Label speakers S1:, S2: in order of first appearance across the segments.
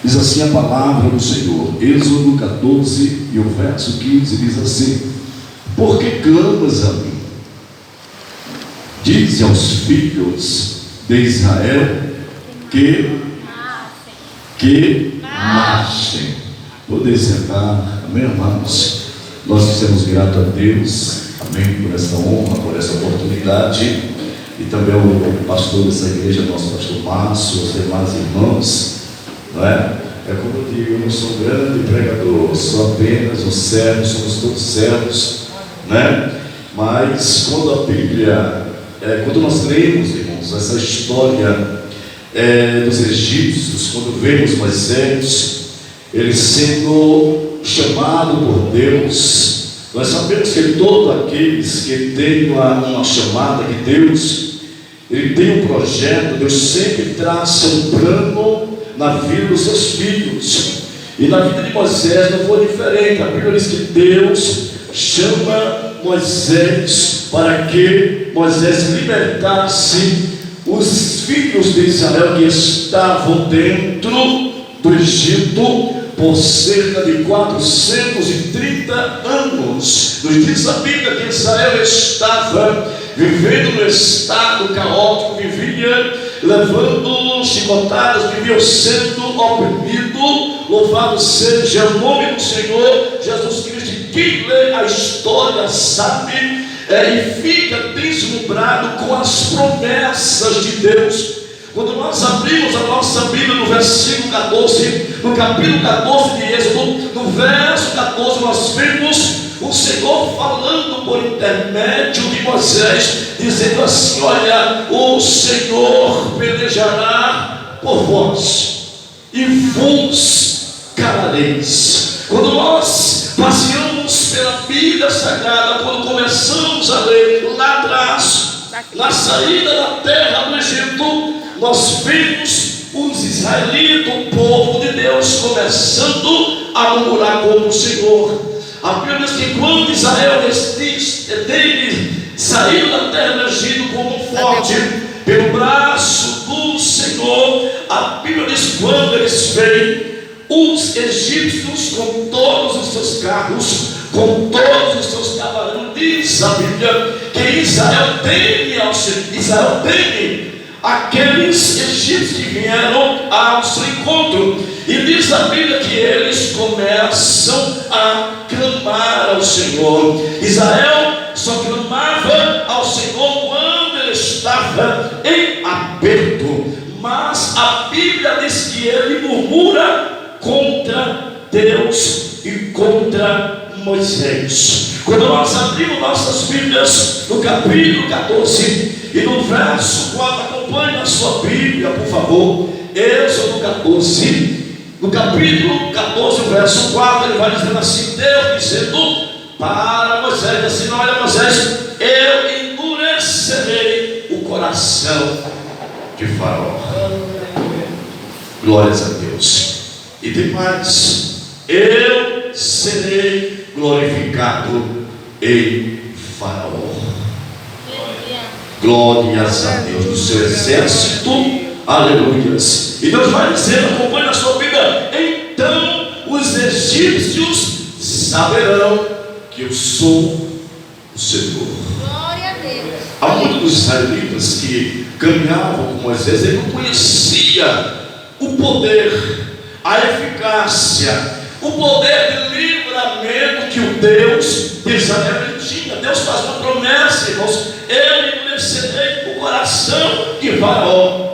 S1: Diz assim a palavra do Senhor, Êxodo 14 e o verso 15 diz assim: por que clamas a mim? Dize aos filhos de Israel que marchem. Podem sentar, amém, amados? Nós dizemos grato a Deus, amém, por essa honra, por essa oportunidade, e também o pastor dessa igreja, nosso pastor Márcio, os demais irmãos, não é? É como eu digo, eu não sou um grande pregador, sou apenas um servo, somos todos servos, né? Mas quando a Bíblia, quando nós lemos, irmãos, essa história dos egípcios, quando vemos Moisés, ele sendo chamado por Deus, nós sabemos que todos aqueles que têm uma chamada de Deus, ele tem um projeto, Deus sempre traça um plano na vida dos seus filhos, e na vida de Moisés não foi diferente. A Bíblia diz que Deus chama Moisés para que Moisés libertasse os filhos de Israel que estavam dentro do Egito por cerca de 430 anos. Nos diz a Bíblia que Israel estava vivendo no estado caótico, vivia levando chicotadas, vivia sendo oprimido. Louvado seja o nome do Senhor Jesus Cristo. Quem lê a história sabe e fica deslumbrado com as promessas de Deus. Quando nós abrimos a nossa Bíblia no versículo 14, no capítulo 14 de Êxodo, no verso 14, nós vemos o Senhor falando por intermédio de Moisés, dizendo assim: olha, o Senhor pelejará por vós e vos calareis. Quando nós passeamos pela Bíblia Sagrada, quando começamos a ler lá atrás, na saída da terra do Egito, nós vemos os israelitas, o povo de Deus, começando a murmurar contra o Senhor. A Bíblia diz que quando Israel saiu da terra do Egito como um forte pelo braço do Senhor, a Bíblia diz que quando eles veem os egípcios com todos os seus carros, com todos os seus cavalos, diz a Bíblia que Israel teme aqueles egípcios que vieram ao seu encontro, e diz a Bíblia que eles começam a clamar ao Senhor. Israel só clamava ao Senhor quando ele estava em aperto, mas a Bíblia diz que ele murmura contra Deus e contra Moisés. Quando nós abrimos nossas Bíblias no capítulo 14 e no verso 4, acompanhe a sua Bíblia, por favor. Êxodo 14, no capítulo 14, verso 4, ele vai dizendo assim: Deus dizendo para Moisés, assim: olha, Moisés, eu endurecerei o coração de Faraó. Glórias a Deus. E tem mais: eu serei glorificado em Faraó. Glórias a Deus do seu exército, aleluias. E Deus vai dizer, acompanhe a sua Bíblia: então os egípcios saberão que eu sou o Senhor.
S2: Glória a Deus.
S1: Há muitos dos israelitas que caminhavam com Moisés, ele não conhecia o poder, a eficácia, o poder de livramento que o Deus de Israel tinha. Deus faz uma promessa, irmãos: eu endurecerei o coração de Faraó.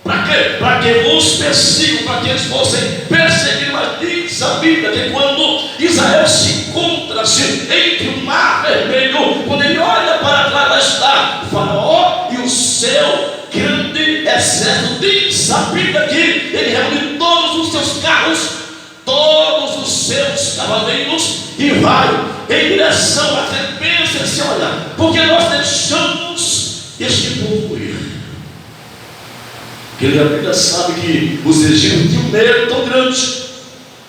S1: Para quê? Para que vos persigam, para que eles fossem perseguidos. Mas diz a Bíblia que quando Israel se encontra entre o mar vermelho, quando ele olha para trás, lá está Faraó e o seu grande exército. Diz a Bíblia que ele reúne todos os seus carros, todos os seus cavaleiros, e vai em direção a quem pensa assim: olha, porque nós deixamos este povo ir. Porque a Bíblia sabe que os egípcios tinham um medo tão grande,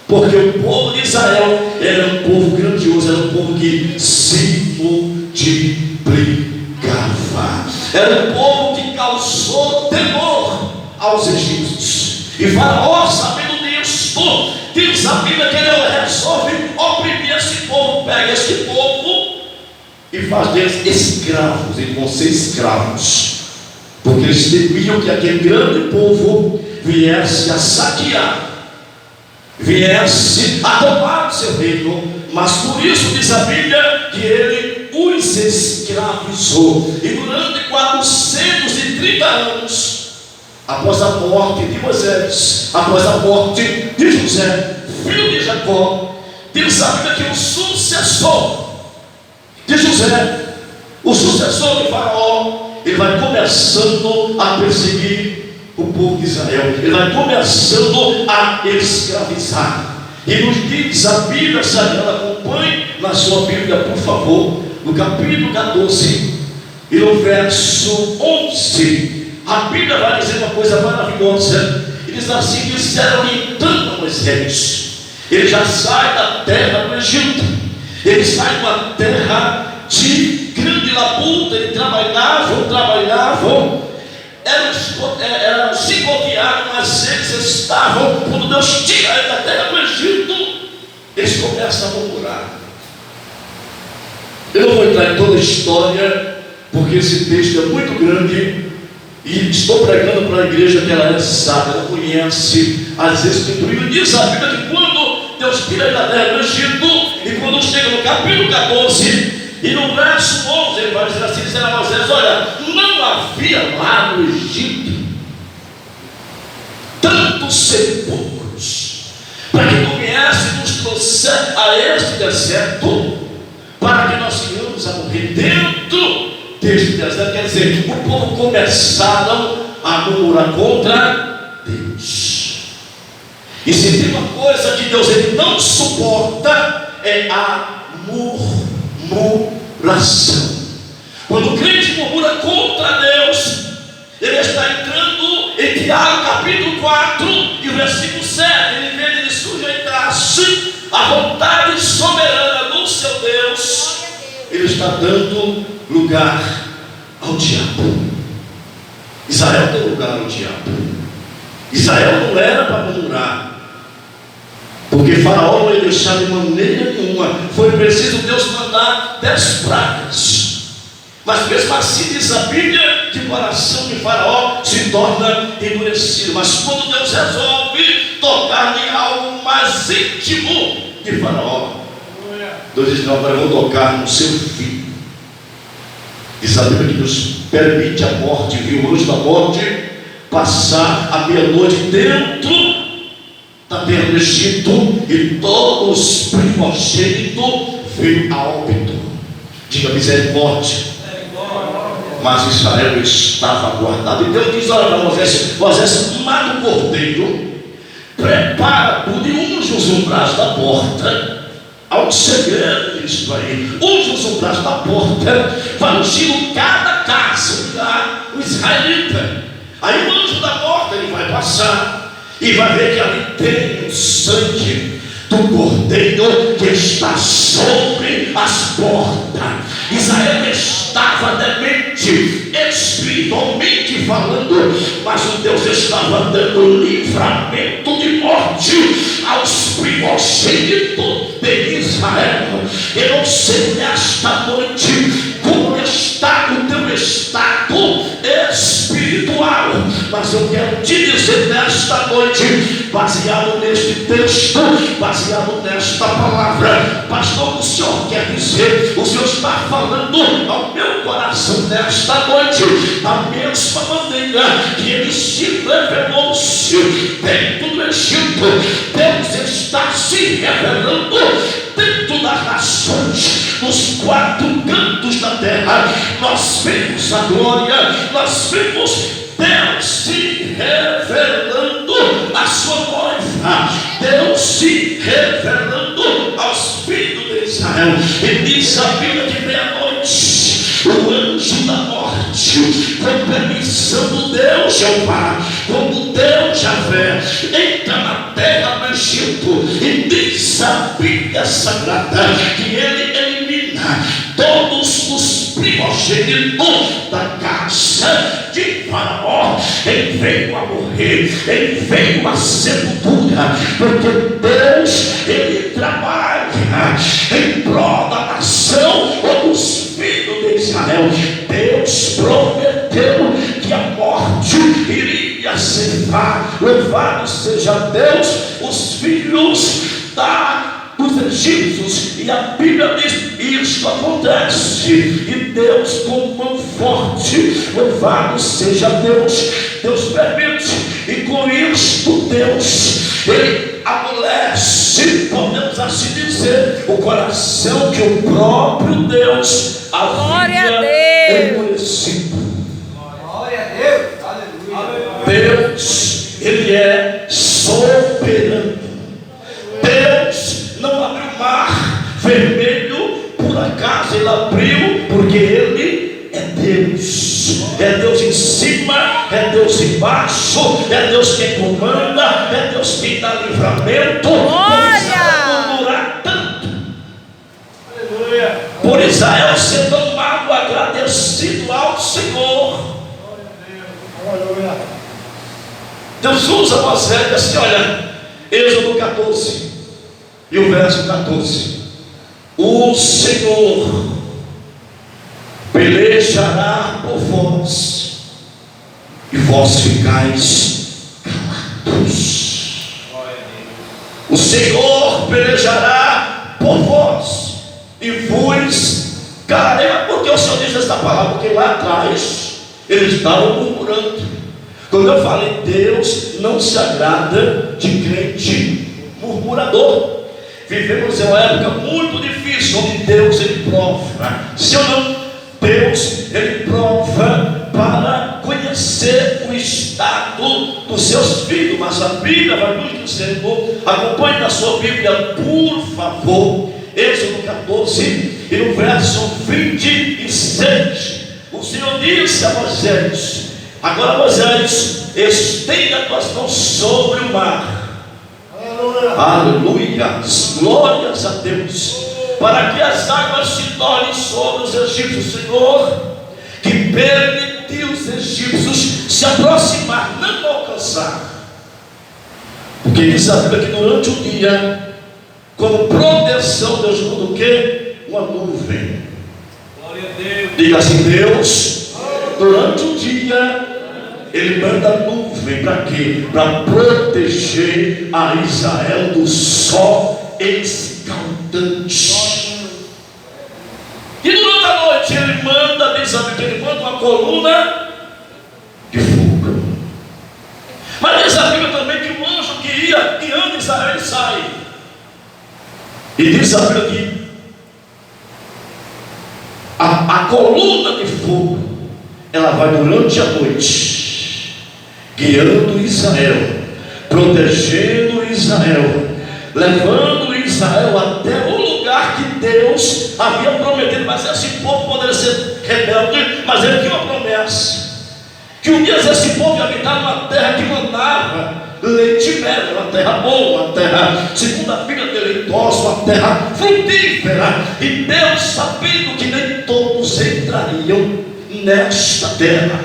S1: porque o povo de Israel era um povo grandioso, era um povo que se multiplicava, era um povo que causou temor aos egípcios. E Faraó, sabendo isto, diz a Bíblia que ele resolve oprimir esse povo, pega esse povo e faz deles escravos. Eles vão ser escravos, porque eles temiam que aquele grande povo viesse a saquear, viesse a tomar o seu reino. Mas por isso diz a Bíblia que ele os escravizou. E durante 430 anos, após a morte de Moisés, após a morte de José, filho de Jacó, diz a Bíblia que o sucessor de José, o sucessor de Faraó, ele vai começando a perseguir o povo de Israel, ele vai começando a escravizar. E nos diz a Bíblia, Sagrada, acompanhe na sua Bíblia, por favor, no capítulo 14 e no verso 11, a Bíblia vai dizer uma coisa maravilhosa. Ele diz assim: disseram-lhe então a Moisés, ele já sai da terra do Egito, ele sai de uma terra de grande labuta, eles trabalhavam, eram chicoteados, mas eles estavam, quando Deus tira eles da terra do Egito, eles começam a murmurar. Eu não vou entrar em toda a história, porque esse texto é muito grande, e estou pregando para a igreja que ela é sábia, ela conhece as Escrituras. Diz a Bíblia que quando Deus tira eles da terra do Egito, e quando chega no capítulo 14, e no verso 11, ele vai dizer assim: disseram a Moisés, olha, não havia lá no Egito tantos sepulcros, para que tu viesse e nos trouxesse a este deserto, para que nós venhamos a morrer dentro deste deserto. Quer dizer, o povo começaram a murmurar contra Deus. E se tem uma coisa que Deus ele não suporta, é a murmuração. Quando o crente murmura contra Deus, ele está entrando em Tiago capítulo 4 e o versículo 7. Ele vem de sujeitar-se à vontade soberana do seu Deus. Ele está dando lugar ao diabo. Israel deu lugar ao diabo. Israel não era para murmurar, porque Faraó não ia deixar de maneira nenhuma. Foi preciso Deus mandar 10 pragas. Mas mesmo assim diz a Bíblia que o coração de Faraó se torna endurecido. Mas quando Deus resolve tocar em algo mais íntimo de Faraó, Deus diz: não, agora eu vou tocar no seu filho. Diz a Bíblia que Deus permite a morte, viu o anjo da morte passar a meia-noite dentro da terra do Egito, e todos os primogênitos veio a óbito. Diga misericórdia. Mas Israel estava guardado. E Deus diz: olha para Moisés, Moisés, mata o cordeiro, prepara tudo e unge os umbrais da porta. Há um segredo nisso aí. Unge os umbrais da porta, vai ungindo cada casa lá, o israelita. Aí o anjo da porta ele vai passar e vai ver que ali tem o sangue do cordeiro que está sobre as portas. Israel estava demente, espiritualmente falando, mas o Deus estava dando livramento de morte aos primogênitos de Israel. Eu não sei nesta noite como está o teu estado espiritual, mas eu quero te dizer nesta noite, baseado neste texto, baseado nesta palavra: pastor, o Senhor quer dizer, o Senhor está falando ao meu coração nesta noite, da mesma maneira que ele se revelou-se dentro do Egito, Deus está se revelando dentro das nações, nos 4 cantos da terra. Nós vemos a glória, nós vemos Deus se revelando à sua noiva, Deus se revelando aos filhos de Israel. E diz a Bíblia que meia-noite o anjo da morte, com permissão do Deus Jeová, como Deus Javé, entra na terra do Egito, e diz a Bíblia Sagrada que ele elimina todos os primogênitos da casa de Faraó. Ele veio a morrer, ele veio a sepultura, aleluia, porque Deus, Ele trabalha em prol da nação ou dos filhos de Israel. Deus prometeu que a morte iria ceifar. Louvado seja Deus, os filhos dos egípcios, e a Bíblia diz: isso acontece, e Deus com mão forte, louvado seja Deus, Deus permite, e com isto Deus, Ele amolece, podemos assim dizer, o coração que o próprio Deus havia endurecido.
S2: Glória a Deus, aleluia.
S1: Deus, Ele é soberano. Deus não abriu o mar vermelho por acaso, Ele abriu porque Ele é Deus. É Deus em cima, é Deus embaixo, é Deus quem comanda, é Deus quem dá livramento. Por Israel ser tão mal agradecido ao Senhor. Deus usa Moisés assim, olha, Êxodo 14 e o verso 14: o Senhor pelejará por vós e vós ficais calados. O Senhor pelejará por vós e vos calarei. Porque o Senhor diz esta palavra? Porque lá atrás eles estavam murmurando. Quando eu falei, Deus não se agrada de crente murmurador. Vivemos em uma época muito difícil, onde Deus, Ele prova. Se ou não, Deus, Ele prova para conhecer o estado dos seus filhos. Mas a Bíblia vai nos dizendo, acompanhe na sua Bíblia, por favor, Êxodo 14 e no verso 26. O Senhor disse a Moisés: agora, Moisés, estenda as tuas mãos sobre o mar. Aleluia, glórias a Deus, para que as águas se tornem sobre os egípcios. Senhor, que permitiu os egípcios se aproximar, não alcançar. Porque diz a Bíblia que durante o dia, como proteção, Deus manda o quê? Uma nuvem.
S2: Glória a Deus.
S1: Diga assim: Deus, durante o dia, Ele manda nuvem para quê? Para proteger a Israel do sol escaldante. E durante a noite Ele manda, diz a Bíblia, Ele manda uma coluna de fogo. Mas diz a Bíblia também que o anjo que anda Israel, ele sai. E diz a Bíblia que a coluna de fogo, ela vai durante a noite, guiando Israel, protegendo Israel, levando Israel até o lugar que Deus havia prometido. Mas esse povo poderia ser rebelde, mas Ele tinha uma promessa, que um dia esse povo ia habitar numa terra que mandava leite e mel, uma terra boa, uma terra, segundo a Bíblia, deleitosa, uma terra frutífera. E Deus, sabendo que nem todos entrariam nesta terra,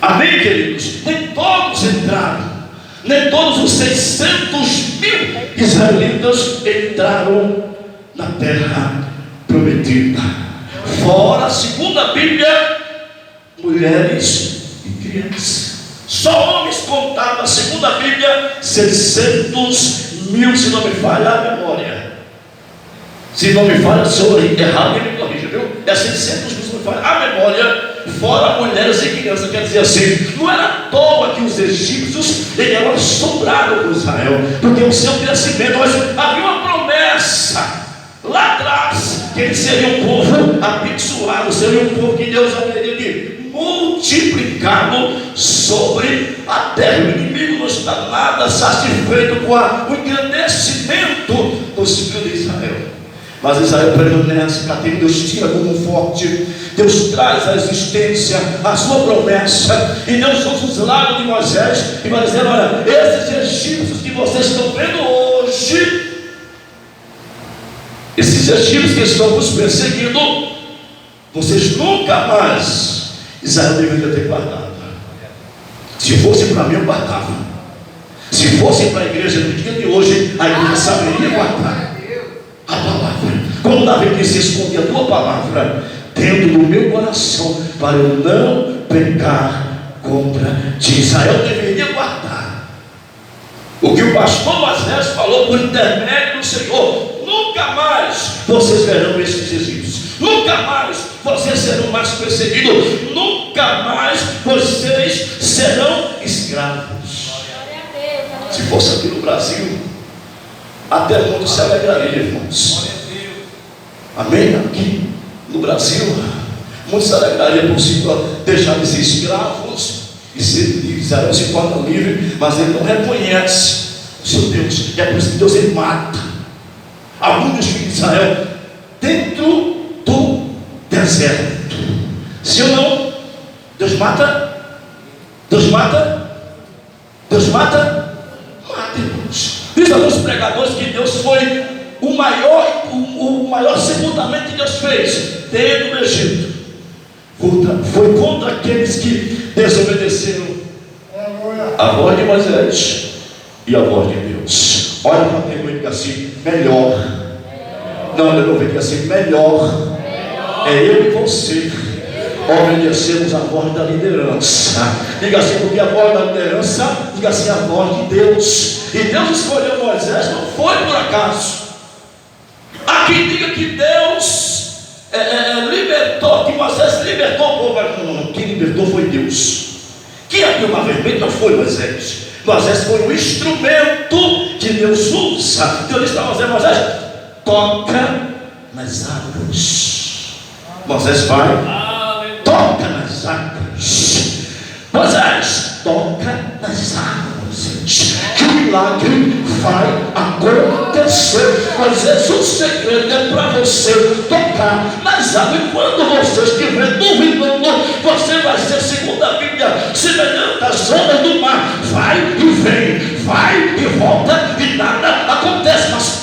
S1: amém, queridos? Nem todos entraram, nem todos os 600.000 israelitas entraram na terra prometida. Fora, segundo a Bíblia, mulheres e crianças. Só homens contavam, segundo a Bíblia, 600.000, se não me falha a memória. Se não me falha, se eu errar, ele me corrija, viu? É 600.000, se não me falha a memória, fora mulheres e crianças. Quer dizer assim, não era à toa que os egípcios eram assombrados com Israel, porque o seu crescimento, mas havia uma promessa lá atrás, que eles seriam um povo abençoado, seria um povo que Deus haveria de multiplicado sobre a terra. O inimigo não está nada satisfeito com o engrandecimento dos filhos de Israel. Mas Israel permanece cativo. Deus tira como forte, Deus traz à existência a sua promessa, e Deus usa os lábios de Moisés e vai dizer: olha, esses egípcios que vocês estão vendo hoje, esses egípcios que estão nos perseguindo, vocês nunca mais, Israel deveria ter guardado. Se fosse para mim, eu guardava. Se fosse fosse para a igreja no dia de hoje, a igreja saberia guardar a palavra. Como Davi disse: esconde a tua palavra dentro do meu coração, para eu não pecar contra ti. Israel deveria guardar o que o pastor Moisés falou por intermédio do Senhor. Nunca mais vocês verão esses egípcios, nunca mais vocês serão mais perseguidos, nunca mais vocês serão escravos. Se fosse aqui no Brasil, até o mundo se alegraria, irmãos. Amém? Aqui no Brasil, muitos se alegrariam por si deixar de ser escravos e serão se tornam livres, mas ele não reconhece o seu Deus. E é por isso que Deus ele mata alguns filhos de Israel dentro do deserto. Se ou não, Deus mata? Deus mata? Deus mata? Mata, irmãos. Diz alguns pregadores que Deus foi o maior sepultamento que Deus fez dentro do Egito. Foi contra aqueles que desobedeceram a voz de Moisés e a voz de Deus. Olha para quem vai dizer assim: melhor. Não, eu não vou dizer assim: melhor é eu e você obedecemos a voz da liderança. Diga assim: porque a voz da liderança, diga assim, a voz de Deus. E Deus escolheu Moisés, não foi por acaso. Há quem diga que Deus libertou, que Moisés libertou o povo. Não, quem libertou foi Deus. Quem abriu o mar vermelho não foi Moisés. Moisés foi o instrumento que Deus usa. Deus disse para Moisés: toca nas águas. Moisés vai, toca nas águas. Moisés, toca nas águas. Que o milagre vai acontecer. Moisés, o segredo é para você tocar nas águas. E quando você estiver duvidando, você vai ser, segundo a Bíblia, semelhante às ondas do mar. Vai e vem, vai e volta, e nada acontece. Mas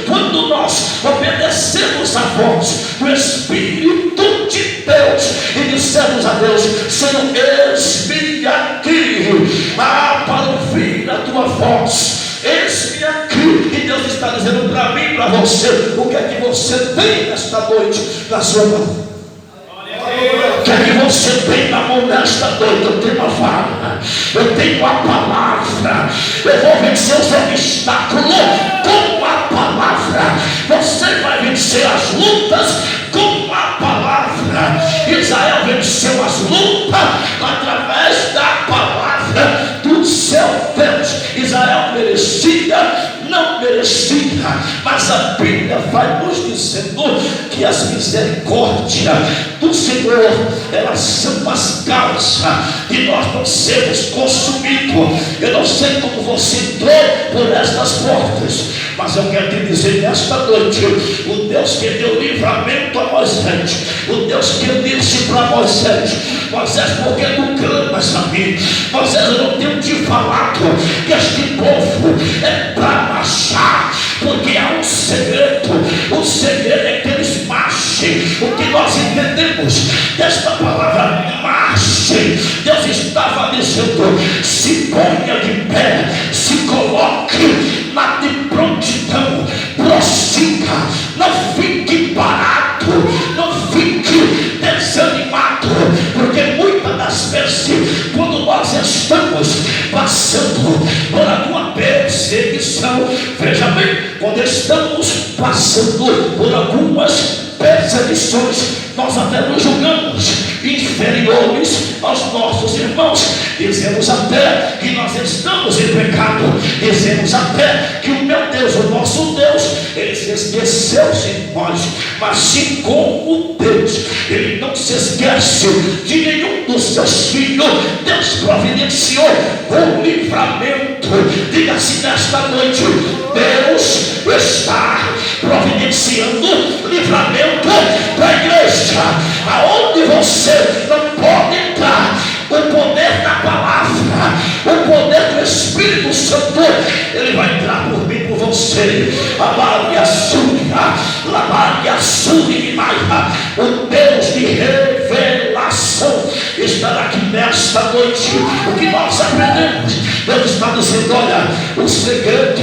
S1: quando nós obedecemos a voz do Espírito de Deus e dissermos a Deus: Senhor, eis-me aqui, para ouvir a tua voz, eis-me aqui. E Deus está dizendo para mim e para você: o que é que você tem nesta noite na sua mão? O que é que você tem na mão nesta noite? Eu tenho uma vara, eu tenho a palavra. Eu vou vencer os obstáculos com a palavra. Você vai vencer as lutas com a palavra. Israel venceu as lutas através da palavra do seu Deus. Israel não merecia, mas a Bíblia vai nos dizendo que as misericórdias do Senhor, elas são as causas de nós não sermos consumidos. Eu não sei como você entrou por estas portas, mas eu quero te dizer nesta noite: o Deus que deu livramento a Moisés, o Deus que disse para Moisés: Moisés, por que tu clamas a mim? Moisés, eu não tenho te falado que este povo é para marchar, porque há um segredo. O segredo é que eles marchem. O que nós entendemos desta palavra marchem, Deus estava dizendo: se ponha de pé, se coloque na de prontidão, prossiga, não fique parado, não fique desanimado, porque muitas das vezes, quando nós estamos passando por alguma perseguição, veja bem, quando estamos passando por algumas perseguições, nós até nos julgamos inferiores aos nossos irmãos, dizemos até que nós estamos em pecado, dizemos até que o meu Deus, o nosso Deus, ele se esqueceu de nós. Mas sim, como Deus, ele não se esquece de nenhum dos seus filhos. Deus providenciou o livramento. Diga assim nesta noite: Deus está providenciando livramento para a igreja. Aonde você não pode entrar, o poder da palavra, o poder do Espírito Santo, ele vai entrar por mim, por você. Amaria Súria, Lamaria Súria, o Deus de revelação, estar aqui nesta noite. O que nós aprendemos? Deus está dizendo: olha, o segredo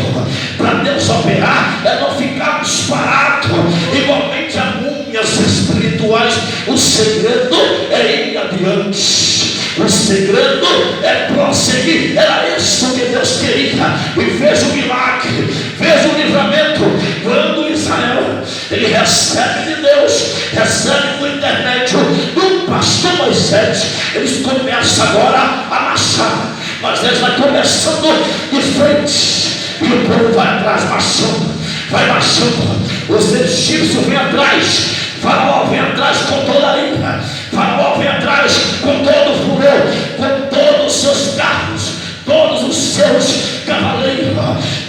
S1: para Deus operar é não ficarmos parados igualmente a múmias espirituais. O segredo é ir adiante. O segredo é prosseguir. Era isso que Deus queria. E veja o milagre, veja o livramento. Quando Israel ele recebe de Deus, recebe por intermédio do pastor Moisés, eles começam agora a marchar. Mas eles vai começando de frente, e o povo vai atrás, marchando, vai marchando. Os egípcios vêm atrás, Faraó vem atrás com toda a ira, Faraó vem atrás com todo o furor, com todos os seus carros, todos os seus cavaleiros,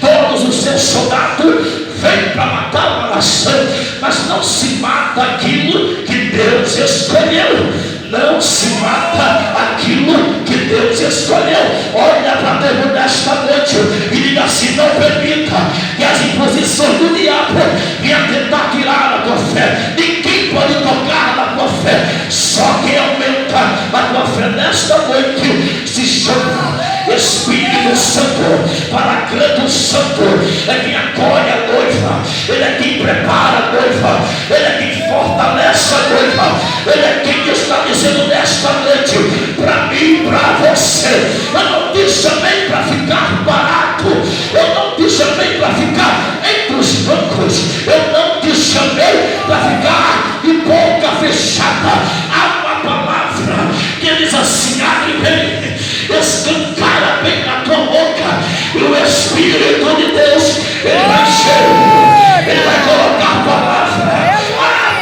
S1: todos os seus soldados, vem para matar uma nação. Mas não se mata aquilo que Deus escolheu. Não se mata aquilo que Deus escolheu. Olha para Deus nesta noite e diga assim: não permita que as imposições do diabo venham tentar tirar a tua fé. Ninguém pode tocar na tua fé. Só quem aumenta a tua fé nesta noite se chama Espírito Santo, Paracleto Santo. É quem acolhe a noiva, ele é quem prepara a noiva, ele é quem fortalece a noiva, ele é quem está dizendo nesta noite para mim e para você: eu não te chamei para ficar parado, eu não te chamei para ficar entre os bancos, eu não te chamei para ficar de boca fechada. Há uma palavra que diz assim: abre bem, escancara bem na tua boca, e o Espírito de Deus ele vai encher, ele vai colocar palavra.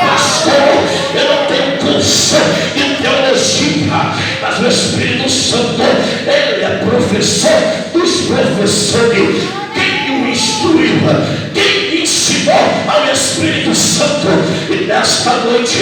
S1: Pastor, eu não tenho curso de teologia, mas o Espírito Santo ele é professor dos professores. Quem o instruiu, quem ensinou ao Espírito Santo. E nesta noite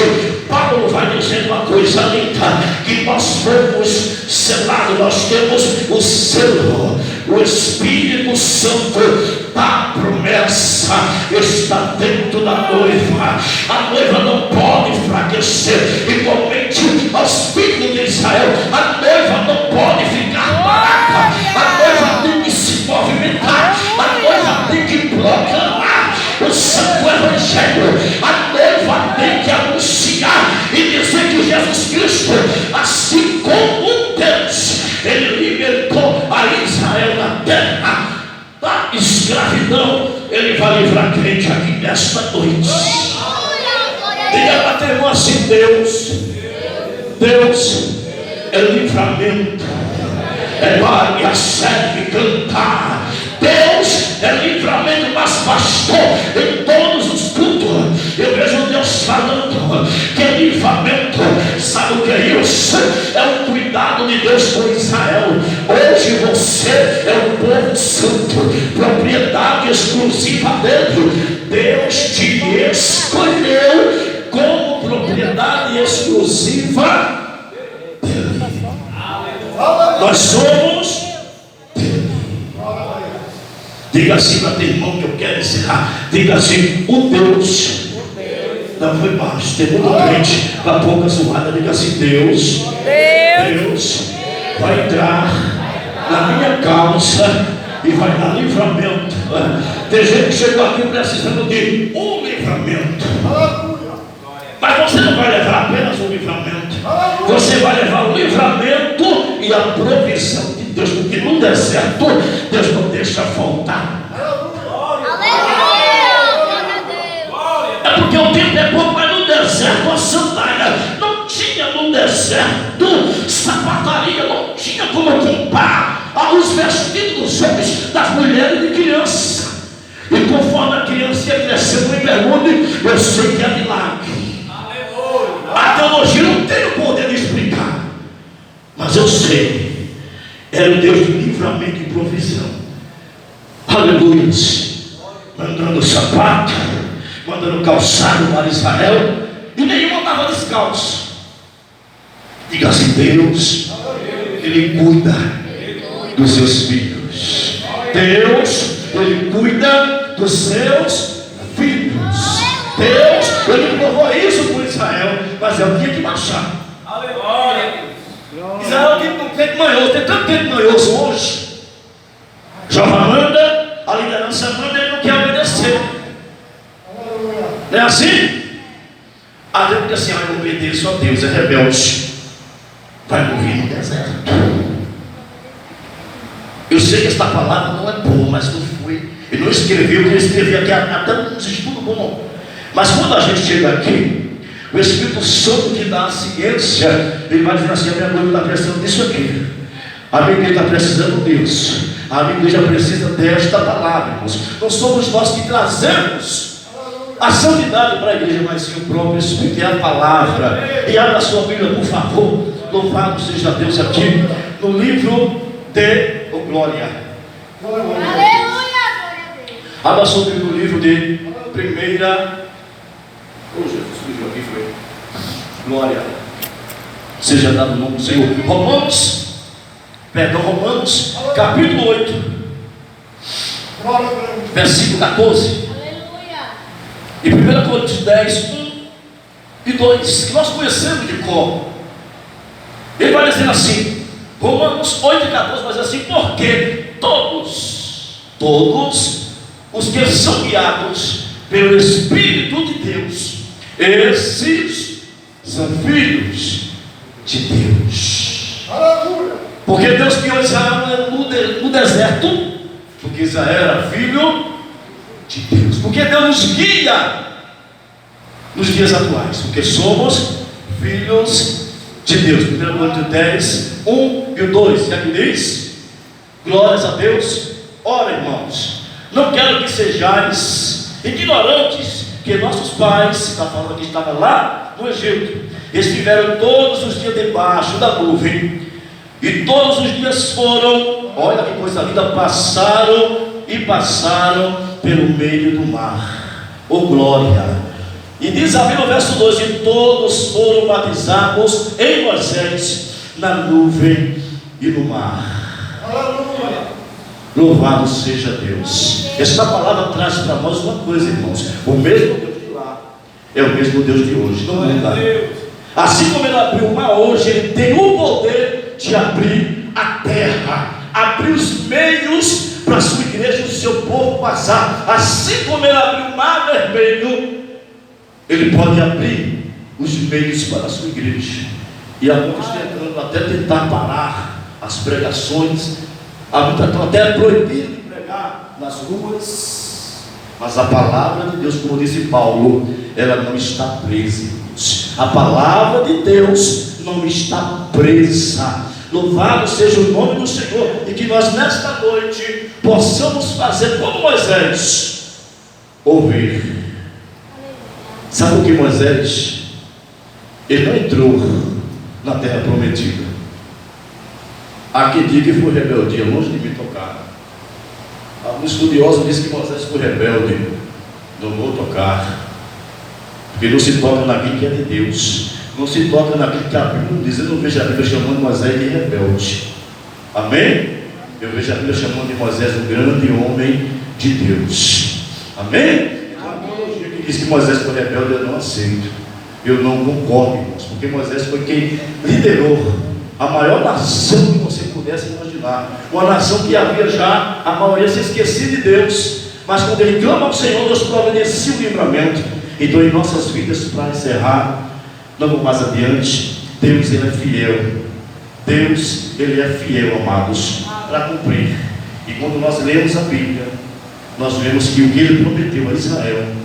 S1: Paulo vai dizer uma coisa linda: que nós fomos selados, nós temos o selo, o Espírito Santo da promessa está dentro da noiva. A noiva não pode enfraquecer. Igualmente aos filhos de Israel, a noiva não pode ficar parada. A noiva tem que se movimentar, a noiva tem que proclamar o santo evangelho, a noiva tem que anunciar e dizer que Jesus Cristo, assim como Deus, ele libertou a Israel da terra da escravidão, ele vai livrar crente aqui nesta noite. Diga para teu irmão assim: Deus é livramento, é para a serve cantar. Deus é livramento. Mas pastor, em todos os cultos eu vejo Deus falando que é livramento. Sabe o que é isso? É o cuidado de Deus com Israel. Hoje você é o povo santo, propriedade exclusiva dele. Deus te escolheu como propriedade exclusiva dele. Nós somos dele. Diga assim para teu irmão que eu quero ensinar. Diga assim: o Deus. Não foi baixo, tem muito crente para pouca zoada. Diga assim: Deus vai entrar na minha causa e vai dar livramento. Tem gente que chegou aqui precisando de um livramento, mas você não vai levar apenas um livramento, você vai levar o livramento e a provisão de Deus. Porque no deserto Deus não deixa faltar. É porque o tempo é pouco, mas no deserto a sandália não tinha. No deserto sapataria não tinha como comprar os vestidos dos homens, das mulheres e de crianças. E conforme a criança ia crescendo, me pergunte, eu sei que é milagre. A teologia não tem o poder de explicar, mas eu sei, era o Deus de livramento e provisão. Aleluia. Mandando sapato, mandando calçado para Israel, e nenhum andava descalço. Diga assim: Deus, ele cuida dos seus filhos. Deus, ele cuida dos seus filhos. Deus, ele provou isso por Israel, mas eu tinha que marchar. Não, que não tem manhoso, tem tanto tempo manhoso hoje. Jovem manda, a liderança manda, ele não quer obedecer. Não é assim? A Deus diz assim: eu obedeço a Deus, é rebelde, vai morrer no deserto. Eu sei que esta palavra não é boa, mas não foi. Ele não escreveu, ele escreveu aqui até uns estudos bons. Mas quando a gente chega aqui, o Espírito Santo que dá a ciência, ele vai dizer assim: a minha noiva está precisando disso aqui, a minha igreja está precisando disso, a minha igreja precisa desta palavra, irmãos. Não somos nós que trazemos a santidade para a igreja, mas sim o próprio Espírito, é a palavra. E abra a sua Bíblia, por favor. Louvado seja Deus aqui no livro de Glória.
S3: Aleluia.
S1: Abra a sua Bíblia no livro de primeira. Oh, Jesus, escreveu aqui, foi. Glória seja dado o nome do Senhor. Romanos, capítulo 8, versículo 14. E 1 Coríntios 10, 1 e 2, que nós conhecemos de cor. Ele vai dizer assim, Romanos 8 e 14, vai dizer assim: porque todos os que são guiados pelo Espírito de Deus, esses são filhos de Deus. Aleluia. Porque Deus criou Israel no deserto, porque Israel era filho de Deus. Porque Deus nos guia nos dias atuais, porque somos filhos de Deus. 1 Coríntios 10, 1 e 2, que aqui diz: glórias a Deus. Ora, irmãos, não quero que sejais ignorantes, que nossos pais, está falando que estava lá no Egito, estiveram todos os dias debaixo da nuvem, e todos os dias foram, olha que coisa linda, passaram pelo meio do mar. Oh glória! E diz ali no verso 2: e todos foram batizados em Moisés, na nuvem e no mar. Aleluia. Louvado seja Deus. Esta palavra traz para nós uma coisa, irmãos: o mesmo Deus de lá é o mesmo Deus de hoje, não muda. Assim como ele abriu o mar hoje, ele tem o poder de abrir a terra, abrir os meios para a sua igreja e o seu povo passar. Assim como ele abriu o mar vermelho, ele pode abrir os meios para a sua igreja. E há muitos tentando até tentar parar as pregações, há muitos tentando até proibir de pregar nas ruas, mas a palavra de Deus, como disse Paulo, ela não está presa, irmãos. A palavra de Deus não está presa. Louvado seja o nome do Senhor, e que nós nesta noite possamos fazer como Moisés, ouvir. Sabe por que Moisés, ele não entrou na terra prometida? Há quem diga que foi rebeldia, longe de me tocar. Um estudioso disse que Moisés foi rebelde. Não vou tocar, porque não se toca naquilo que é de Deus, não se toca naquilo que a Bíblia diz. Eu não vejo a Bíblia chamando Moisés de rebelde. Amém? Eu vejo a Bíblia chamando de Moisés um grande homem de Deus. Amém? Diz que Moisés foi rebelde, eu não aceito, eu não concordo, irmãos, porque Moisés foi quem liderou a maior nação que você pudesse imaginar, uma nação que havia já a maioria se esquecido de Deus, mas quando ele clama ao Senhor, Deus providencia o livramento. Então, em nossas vidas, para encerrar, não vou mais adiante, Deus, ele é fiel. Deus, ele é fiel, amados, para cumprir. E quando nós lemos a Bíblia, nós vemos que o que ele prometeu a Israel,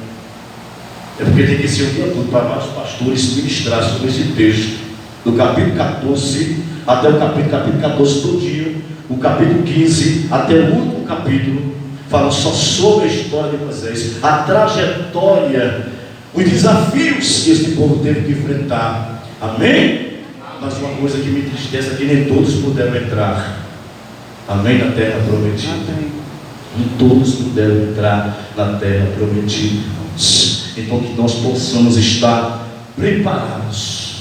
S1: é porque tem que ser um produto para nós pastores ministrar sobre esse texto, do capítulo 14 até o capítulo 14 do dia, o capítulo 15 até o último capítulo, fala só sobre a história de Moisés, a trajetória, os desafios que esse povo teve que enfrentar. Amém? Mas uma coisa que me entristece é que nem todos puderam entrar. Amém? Na terra prometida. Nem todos puderam entrar na terra prometida, irmãos. Então que nós possamos estar preparados,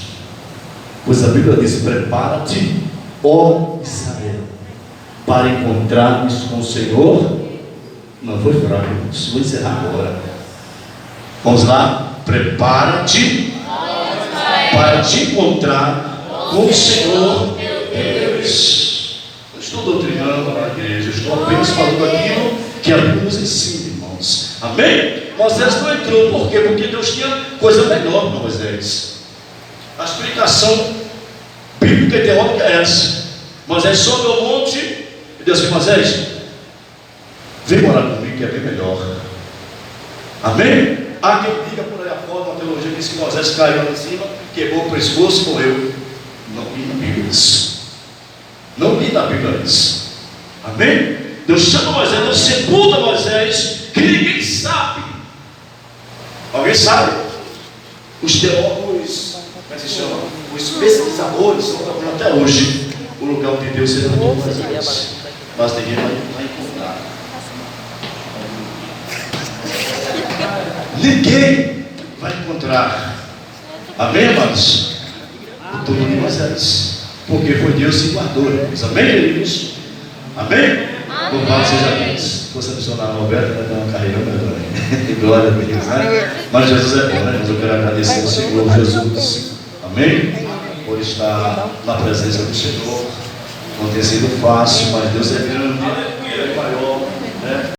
S1: pois a Bíblia diz: prepara-te, ó Israel, para encontrarmos com o Senhor. Não foi fraco, irmãos. Vou encerrar agora. Vamos lá. Prepara-te para te encontrar com o Senhor Deus. Não estou doutrinando a igreja, estou apenas falando aquilo que a Bíblia nos ensina, irmãos. Amém? Moisés não entrou, por quê? Porque Deus tinha coisa melhor para Moisés. A explicação bíblica e teórica é essa. Moisés sobe ao monte e Deus disse: Moisés, vem morar comigo que é bem melhor. Amém? Há quem diga por aí afora, uma teologia diz que Moisés caiu lá em cima, quebrou o pescoço e morreu. Não li na Bíblia isso. Não li na Bíblia isso. Amém? Deus chama Moisés, Deus sepulta Moisés, que ninguém sabe. Alguém sabe? Os teólogos, como é que se chama? Os pesquisadores estão procurando até hoje o lugar onde Deus sepultou Moisés. Mas ninguém vai encontrar. Ninguém vai encontrar. Amém, amados? O túmulo de Moisés. Porque foi Deus que guardou. Amém, queridos? Amém? Louvado seja Deus. Se fosse a missionária Roberta, vai dar uma carreira melhor. Glória a Deus, né? Mas Jesus é bom, né? Mas eu quero agradecer ao Senhor Jesus. Amém? Por estar na presença do Senhor. Não tem sido fácil, mas Deus é grande.